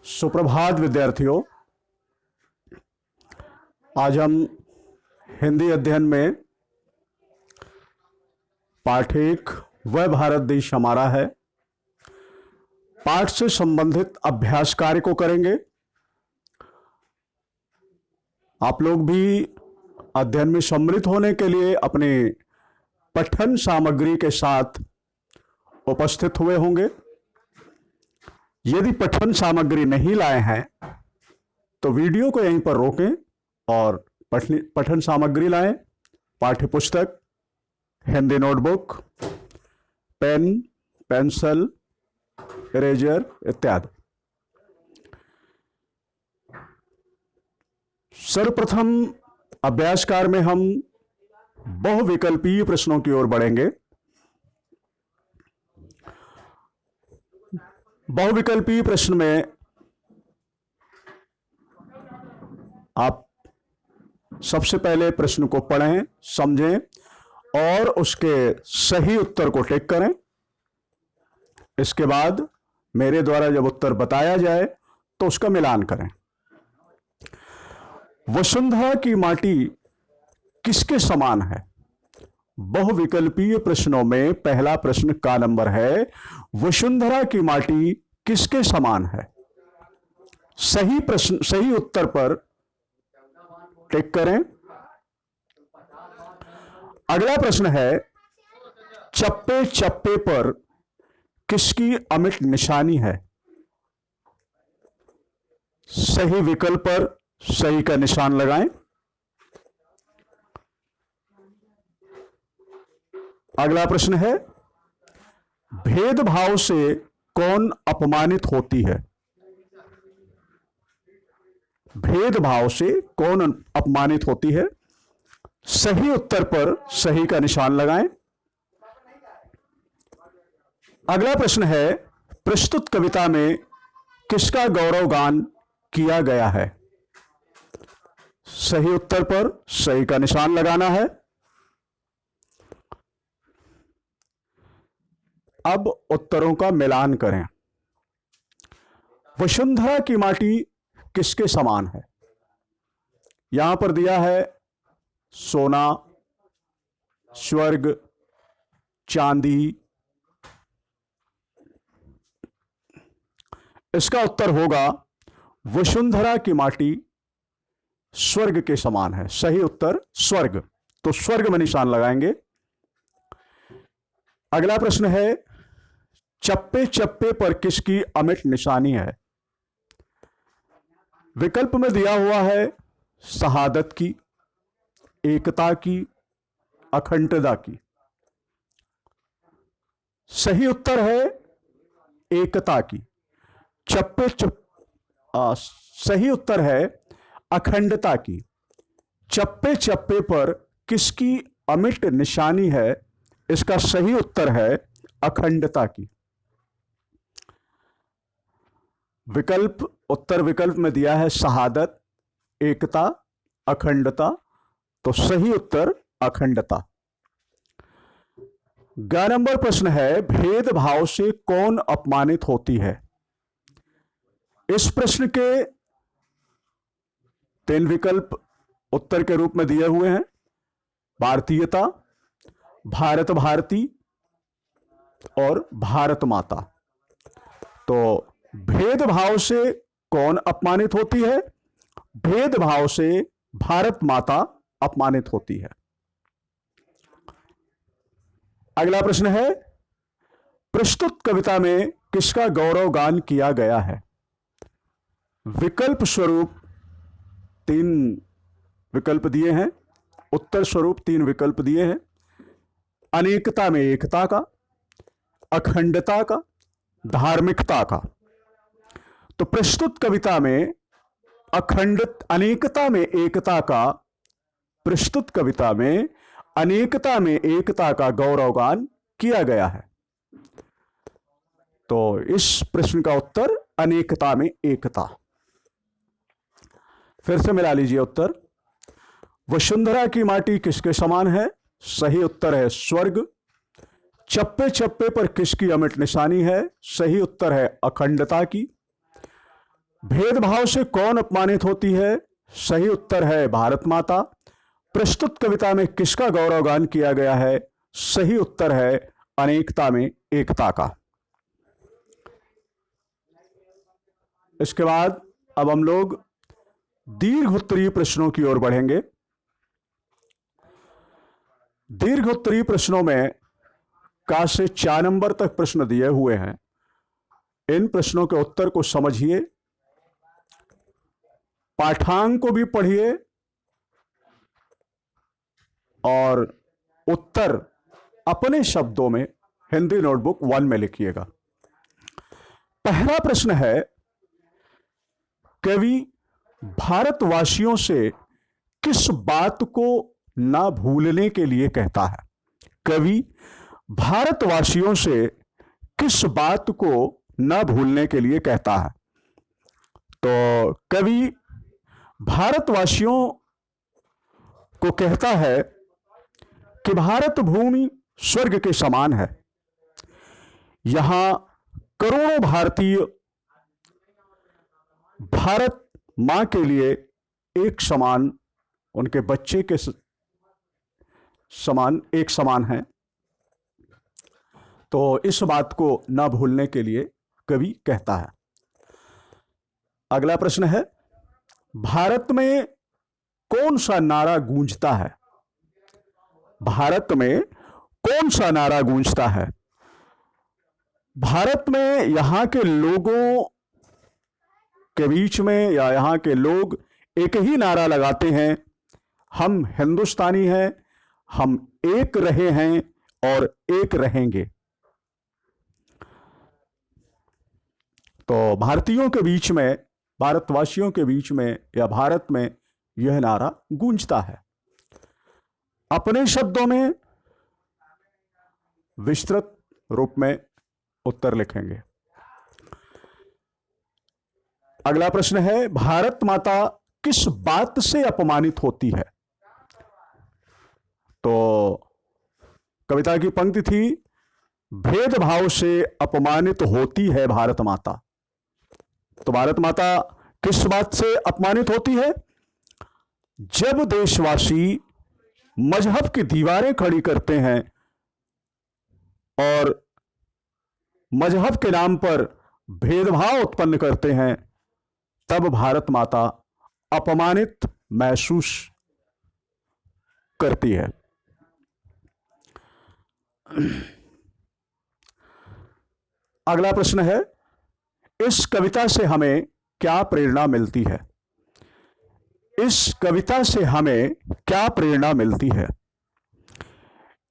सुप्रभात विद्यार्थियों। आज हम हिंदी अध्ययन में पाठ 1 वह भारत देश हमारा है पाठ से संबंधित अभ्यास कार्य को करेंगे। आप लोग भी अध्ययन में सम्मिलित होने के लिए अपने पठन सामग्री के साथ उपस्थित हुए होंगे। यदि पठन सामग्री नहीं लाए हैं तो वीडियो को यहीं पर रोकें और पठन सामग्री लाएं। पाठ्य पुस्तक, Hindi notebook, pen, pencil, eraser इत्यादि। सर्वप्रथम अभ्यास कार्य में हम बहुविकल्पीय प्रश्नों की ओर बढ़ेंगे। बहुविकल्पीय प्रश्न में आप सबसे पहले प्रश्न को पढ़ें, समझें और उसके सही उत्तर को टिक करें। इसके बाद मेरे द्वारा जब उत्तर बताया जाए तो उसका मिलान करें। वसुंधरा की माटी किसके समान है? बहुविकल्पीय प्रश्नों में पहला प्रश्न का नंबर है, वसुंधरा की माटी किसके समान है? सही उत्तर पर टिक करें। अगला प्रश्न है, चप्पे चप्पे पर किसकी अमिट निशानी है? सही विकल्प पर सही का निशान लगाएं। अगला प्रश्न है, भेदभाव से कौन अपमानित होती है? भेदभाव से कौन अपमानित होती है? सही उत्तर पर सही का निशान लगाएं। अगला प्रश्न है, प्रस्तुत कविता में किसका गौरवगान किया गया है? सही उत्तर पर सही का निशान लगाना है। अब उत्तरों का मिलान करें। वसुंधरा की माटी किसके समान है? यहां पर दिया है सोना, स्वर्ग, चांदी। इसका उत्तर होगा वसुंधरा की माटी स्वर्ग के समान है। सही उत्तर स्वर्ग, तो स्वर्ग में निशान लगाएंगे। अगला प्रश्न है, चप्पे चप्पे पर किसकी अमिट निशानी है? विकल्प में दिया हुआ है शहादत की, एकता की, अखंडता की। सही उत्तर है एकता की। सही उत्तर है अखंडता की। चप्पे चप्पे पर किसकी अमिट निशानी है? इसका सही उत्तर है अखंडता की। उत्तर विकल्प में दिया है शहादत, एकता, अखंडता, तो सही उत्तर अखंडता। 11 नंबर प्रश्न है, भेदभाव से कौन अपमानित होती है? इस प्रश्न के 3 विकल्प उत्तर के रूप में दिए हुए हैं, भारतीयता, भारत भारती और भारत माता। तो भेदभाव से कौन अपमानित होती है? भेदभाव से भारत माता अपमानित होती है। अगला प्रश्न है, प्रस्तुत कविता में किसका गौरवगान किया गया है? विकल्प स्वरूप 3 विकल्प दिए हैं, उत्तर स्वरूप 3 विकल्प दिए हैं। अनेकता में एकता का, अखंडता का, धार्मिकता का। तो प्रस्तुत कविता में अनेकता में एकता का, प्रस्तुत कविता में अनेकता में एकता का गौरवगान किया गया है। तो इस प्रश्न का उत्तर अनेकता में एकता। फिर से मिला लीजिए उत्तर। वसुंधरा की माटी किसके समान है? सही उत्तर है स्वर्ग। चप्पे चप्पे पर किसकी अमिट निशानी है? सही उत्तर है अखंडता की। भेदभाव से कौन अपमानित होती है? सही उत्तर है भारत माता। प्रस्तुत कविता में किसका गौरवगान किया गया है? सही उत्तर है अनेकता में एकता का। इसके बाद अब हम लोग दीर्घ उत्तरीय प्रश्नों की ओर बढ़ेंगे। दीर्घ उत्तरीय प्रश्नों में का से 4 नंबर तक प्रश्न दिए हुए हैं। इन प्रश्नों के उत्तर को समझिए, पाठांक को भी पढ़िए और उत्तर अपने शब्दों में हिंदी नोटबुक 1 में लिखिएगा। पहला प्रश्न है, कवि भारतवासियों से किस बात को ना भूलने के लिए कहता है? कवि भारतवासियों से किस बात को ना भूलने के लिए कहता है? तो कवि भारतवासियों को कहता है कि भारत भूमि स्वर्ग के समान है। यहां करोड़ों भारतीय भारत मां के लिए एक समान, उनके बच्चे के समान एक समान है। तो इस बात को ना भूलने के लिए कवि कहता है। अगला प्रश्न है, भारत में कौन सा नारा गूंजता है? भारत में कौन सा नारा गूंजता है? भारत में यहां के लोगों के बीच में या यहां के लोग एक ही नारा लगाते हैं, हम हिंदुस्तानी हैं, हम एक रहे हैं और एक रहेंगे। तो भारतीयों के बीच में, भारतवासियों के बीच में या भारत में यह नारा गूंजता है। अपने शब्दों में विस्तृत रूप में उत्तर लिखेंगे। अगला प्रश्न है, भारत माता किस बात से अपमानित होती है? तो कविता की पंक्ति थी, भेदभाव से अपमानित होती है भारत माता। तो भारत माता किस बात से अपमानित होती है? जब देशवासी मजहब की दीवारें खड़ी करते हैं और मजहब के नाम पर भेदभाव उत्पन्न करते हैं, तब भारत माता अपमानित महसूस करती है। अगला प्रश्न है, इस कविता से हमें क्या प्रेरणा मिलती है? इस कविता से हमें क्या प्रेरणा मिलती है?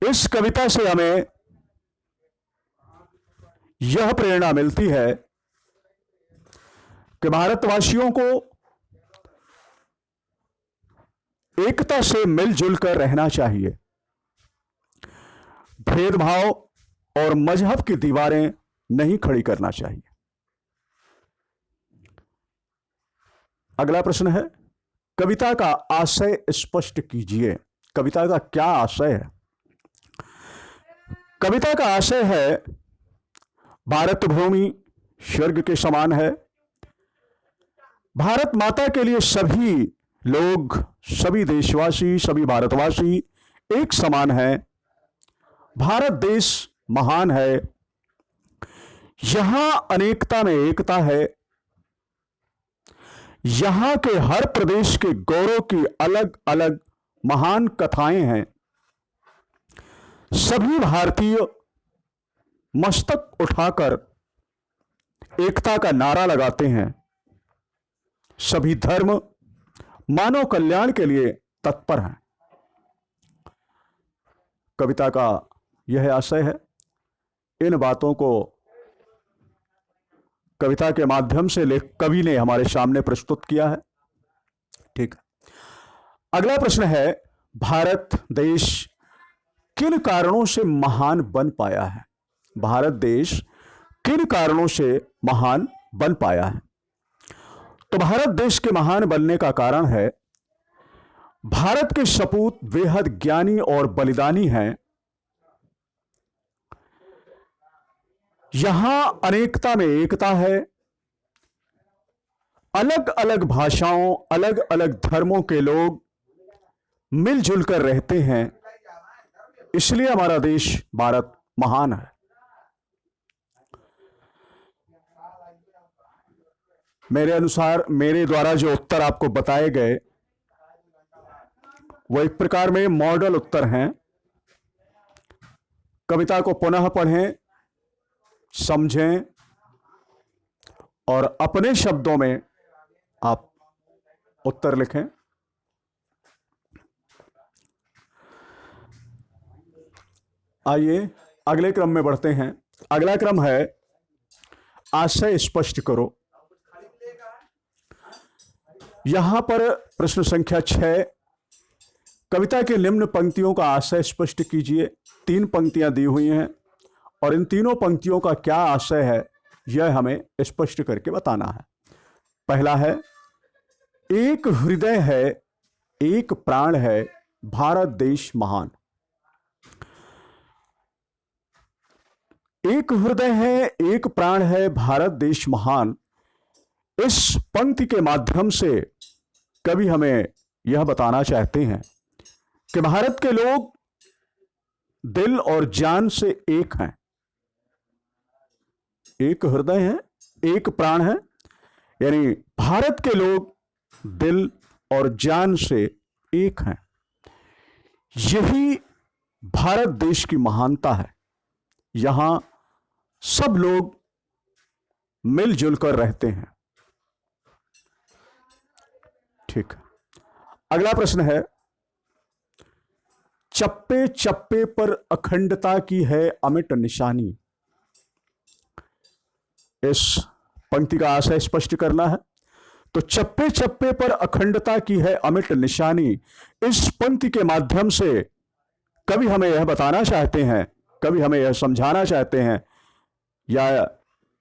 इस कविता से हमें यह प्रेरणा मिलती है कि भारतवासियों को एकता से मिलजुल कर रहना चाहिए। भेदभाव और मजहब की दीवारें नहीं खड़ी करना चाहिए। अगला प्रश्न है, कविता का आशय स्पष्ट कीजिए। कविता का क्या आशय है? कविता का आशय है, भारत भूमि स्वर्ग के समान है। भारत माता के लिए सभी लोग, सभी देशवासी, सभी भारतवासी एक समान हैं। भारत देश महान है। यहां अनेकता में एकता है। यहां के हर प्रदेश के गौरव की अलग अलग महान कथाएं हैं। सभी भारतीय मस्तक उठाकर एकता का नारा लगाते हैं। सभी धर्म मानव कल्याण के लिए तत्पर हैं। कविता का यह आशय है। इन बातों को कविता के माध्यम से कवि ने हमारे सामने प्रस्तुत किया है। ठीक है। अगला प्रश्न है, भारत देश किन कारणों से महान बन पाया है? भारत देश किन कारणों से महान बन पाया है? तो भारत देश के महान बनने का कारण है, भारत के सपूत बेहद ज्ञानी और बलिदानी हैं। यहां अनेकता में एकता है। अलग अलग भाषाओं, अलग अलग धर्मों के लोग मिलजुल कर रहते हैं, इसलिए हमारा देश भारत महान है। मेरे अनुसार, मेरे द्वारा जो उत्तर आपको बताए गए वो एक प्रकार में मॉडल उत्तर हैं। कविता को पुनः पढ़ें, समझें और अपने शब्दों में आप उत्तर लिखें। आइए अगले क्रम में बढ़ते हैं। अगला क्रम है आशय स्पष्ट करो। यहां पर प्रश्न संख्या 6, कविता के निम्न पंक्तियों का आशय स्पष्ट कीजिए। 3 पंक्तियां दी हुई हैं और इन तीनों पंक्तियों का क्या आशय है यह हमें स्पष्ट करके बताना है। पहला है, एक हृदय है, एक प्राण है, भारत देश महान। एक हृदय है, एक प्राण है, भारत देश महान। इस पंक्ति के माध्यम से कवि हमें यह बताना चाहते हैं कि भारत के लोग दिल और जान से एक हैं। एक हृदय है, एक प्राण है, यानी भारत के लोग दिल और जान से एक हैं। यही भारत देश की महानता है। यहां सब लोग मिलजुल कर रहते हैं। ठीक। अगला प्रश्न है, चप्पे चप्पे पर अखंडता की है अमिट निशानी। इस पंक्ति का आशय स्पष्ट करना है। तो चप्पे चप्पे पर अखंडता की है अमिट निशानी, इस पंक्ति के माध्यम से कवि हमें यह बताना चाहते हैं, कवि हमें यह समझाना चाहते हैं, या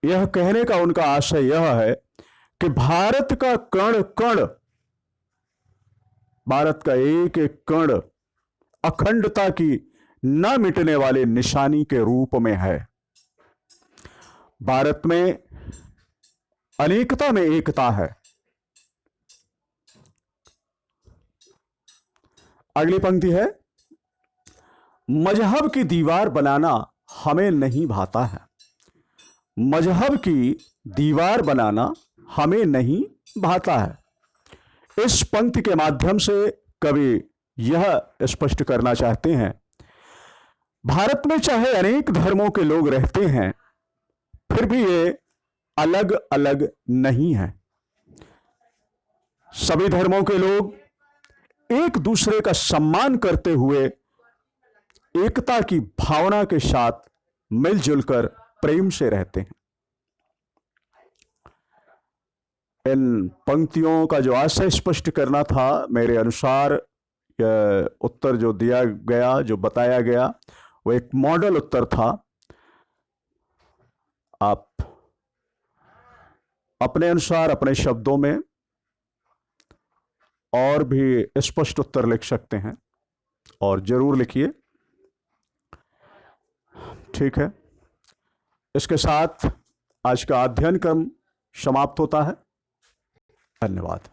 यह कहने का उनका आशय यह है कि भारत का कण कण, भारत का एक एक कण अखंडता की न मिटने वाले निशानी के रूप में है। भारत में अनेकता में एकता है। अगली पंक्ति है, मजहब की दीवार बनाना हमें नहीं भाता है। मजहब की दीवार बनाना हमें नहीं भाता है। इस पंक्ति के माध्यम से कवि यह स्पष्ट करना चाहते हैं, भारत में चाहे अनेक धर्मों के लोग रहते हैं, फिर भी ये अलग अलग नहीं हैं। सभी धर्मों के लोग एक दूसरे का सम्मान करते हुए एकता की भावना के साथ मिलजुल कर प्रेम से रहते हैं। इन पंक्तियों का जो आशय स्पष्ट करना था, मेरे अनुसार उत्तर जो दिया गया, जो बताया गया, वो एक मॉडल उत्तर था। आप अपने अनुसार अपने शब्दों में और भी स्पष्ट उत्तर लिख सकते हैं और जरूर लिखिए। ठीक है, इसके साथ आज का अध्ययन क्रम समाप्त होता है। धन्यवाद।